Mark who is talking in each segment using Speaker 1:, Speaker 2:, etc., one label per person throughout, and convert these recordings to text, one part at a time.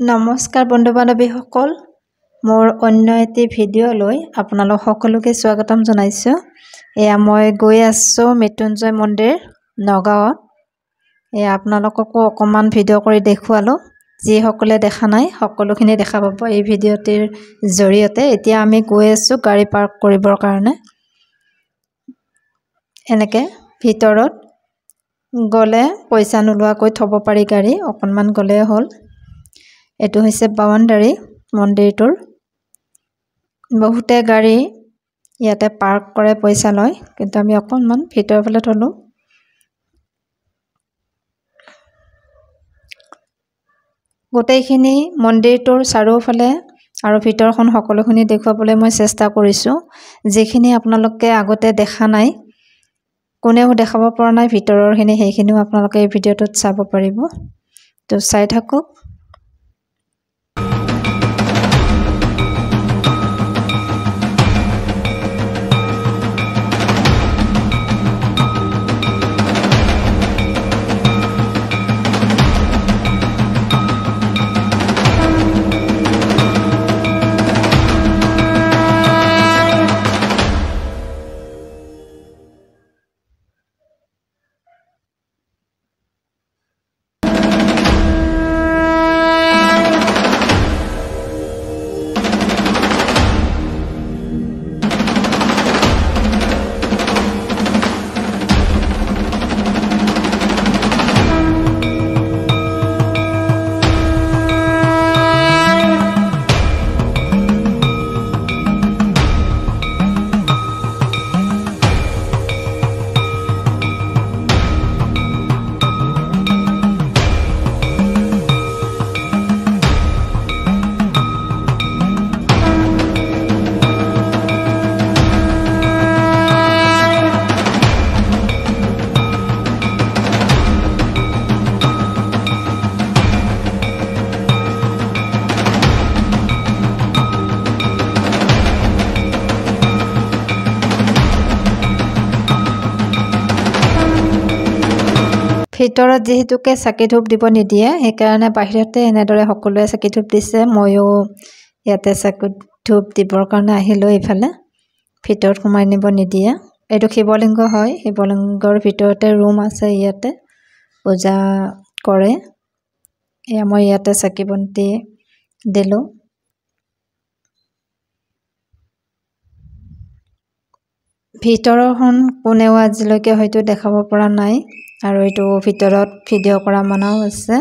Speaker 1: নমস্কাৰ বন্ধু বান্ধৱীসকল, মোৰ অন্য এটি ভিডিঅ'লৈ আপোনালোক সকলোকে স্বাগতম জনাইছোঁ। এয়া মই গৈ আছোঁ মৃত্যুঞ্জয় মন্দিৰ নগাঁৱত। এয়া আপোনালোককো অকণমান ভিডিঅ' কৰি দেখুৱালোঁ। যিসকলে দেখা নাই সকলোখিনি দেখা পাব এই ভিডিঅ'টিৰ জৰিয়তে। এতিয়া আমি গৈ আছোঁ গাড়ী পাৰ্ক কৰিবৰ কাৰণে। এনেকৈ ভিতৰত গ'লে পইচা নোলোৱাকৈ থ'ব পাৰি গাড়ী, অকণমান গ'লে হ'ল। এইটো হৈছে বাউণ্ডাৰী মন্দিৰটোৰ। বহুতে গাড়ী ইয়াতে পাৰ্ক কৰে, পইচা লয়, কিন্তু আমি অকণমান ভিতৰৰ ফালে থ'লোঁ। গোটেইখিনি মন্দিৰটোৰ চাৰিওফালে আৰু ভিতৰখন সকলোখিনি দেখুৱাবলৈ মই চেষ্টা কৰিছোঁ। যিখিনি আপোনালোকে আগতে দেখা নাই, কোনেও দেখাব পৰা নাই ভিতৰৰখিনি, সেইখিনিও আপোনালোকে এই ভিডিঅ'টোত চাব পাৰিব। তো চাই থাকক। ভিতৰত যিহেতুকে চাকি ধূপ দিব নিদিয়ে, সেইকাৰণে বাহিৰতে এনেদৰে সকলোৱে চাকি ধূপ দিছে। ময়ো ইয়াতে চাকি ধূপ দিবৰ কাৰণে আহিলোঁ। এইফালে ভিতৰত সোমাই নিব নিদিয়ে। এইটো শিৱলিংগ হয়, শিৱলিংগৰ ভিতৰতে ৰুম আছে, ইয়াতে পূজা কৰে। এয়া মই ইয়াতে চাকি বন্তি দিলোঁ। ভিতৰখন কোনেও আজিলৈকে হয়তো দেখাব পৰা নাই, আৰু এইটো ভিতৰত ভিডিঅ' কৰা মানাও আছে।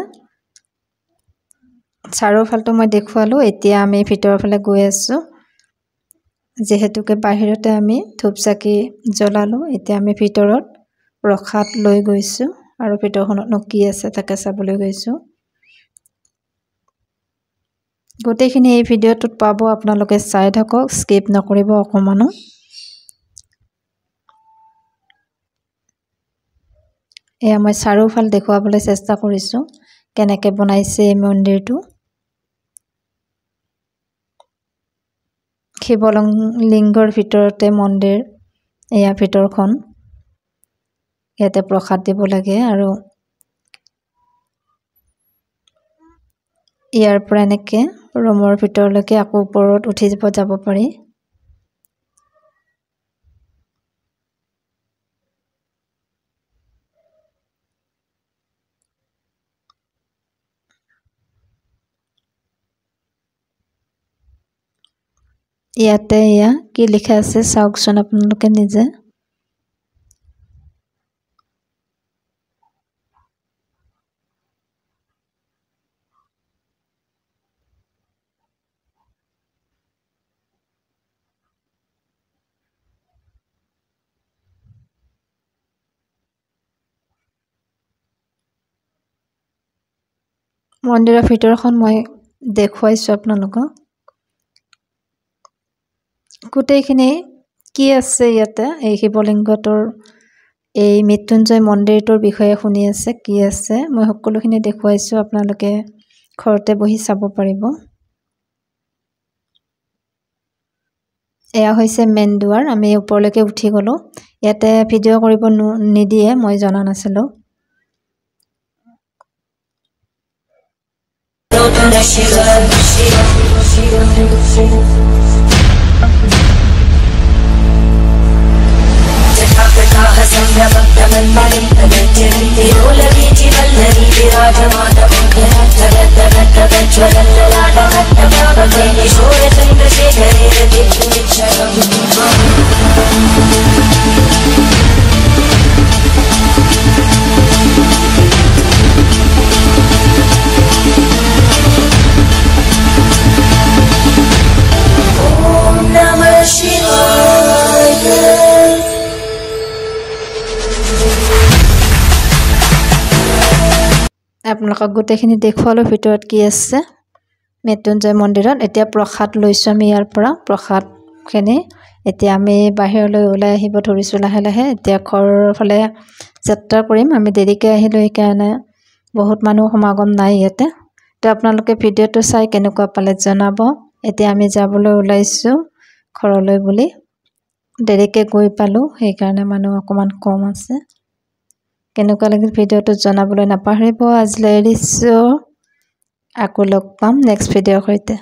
Speaker 1: চাৰিওফালটো মই দেখুৱালোঁ। এতিয়া আমি ভিতৰৰ ফালে গৈ আছোঁ। যিহেতুকে বাহিৰতে আমি ধূপ চাকি জ্বলালোঁ, এতিয়া আমি ভিতৰত প্ৰসাদ লৈ গৈছোঁ, আৰু ভিতৰখনতনো কি আছে তাকে চাবলৈ গৈছোঁ। গোটেইখিনি এই ভিডিঅ'টোত পাব, আপোনালোকে চাই থাকক, স্কিপ নকৰিব অকণমানো। এয়া মই চাৰিওফাল দেখুৱাবলৈ চেষ্টা কৰিছোঁ কেনেকৈ বনাইছে এই মন্দিৰটো। শিৱলিংগৰ ভিতৰতে মন্দিৰ, এয়া ভিতৰখন। ইয়াতে প্ৰসাদ দিব লাগে, আৰু ইয়াৰ পৰা এনেকৈ ৰুমৰ ভিতৰলৈকে আকৌ ওপৰত উঠি যাব পাৰি। ইয়াতে এয়া কি লিখা আছে চাওকচোন আপোনালোকে নিজে। মন্দিৰৰ ভিতৰখন মই দেখুৱাইছোঁ আপোনালোকক। গোটেইখিনি কি আছে ইয়াতে, এই শিৱলিংগটোৰ, এই মৃত্যুঞ্জয় মন্দিৰটোৰ বিষয়ে শুনি আছে, কি আছে মই সকলোখিনি দেখুৱাইছোঁ। আপোনালোকে ঘৰতে বহি চাব পাৰিব। এয়া হৈছে মেইন দুৱাৰ আমি ওপৰলৈকে উঠি গ'লো ইয়াতে ভিডিঅ' কৰিব নিদিয়ে মই জনা নাছিলোঁ আপোনালোকক গোটেইখিনি দেখুৱালো ভিতৰত কি আছে মৃত্যুঞ্জয় মন্দিৰত এতিয়া প্ৰসাদ লৈছো আমি ইয়াৰ পৰা প্ৰসাদখিনি এতিয়া আমি বাহিৰলৈ ওলাই আহিব ধৰিছো লাহে লাহে এতিয়া ঘৰৰ ফালে যাত্ৰা কৰিম আমি দেৰিকৈ আহিলো সেইকাৰণে বহুত মানুহ সমাগম নাই ইয়াতে তো আপোনালোকে ভিডিঅ'টো চাই কেনেকুৱা পালে জনাব এতিয়া আমি যাবলৈ ওলাইছো ঘৰলৈ বুলি দেৰিকৈ গৈ পালো সেইকাৰণে মানুহ অকমান কম আছে কেনেকুৱা লাগিল ভিডিঅ'টো জনাবলৈ নাপাহৰিব আজিলৈ এৰিছো আকৌ লগ পাম নেক্সট ভিডিঅ'ৰ সৈতে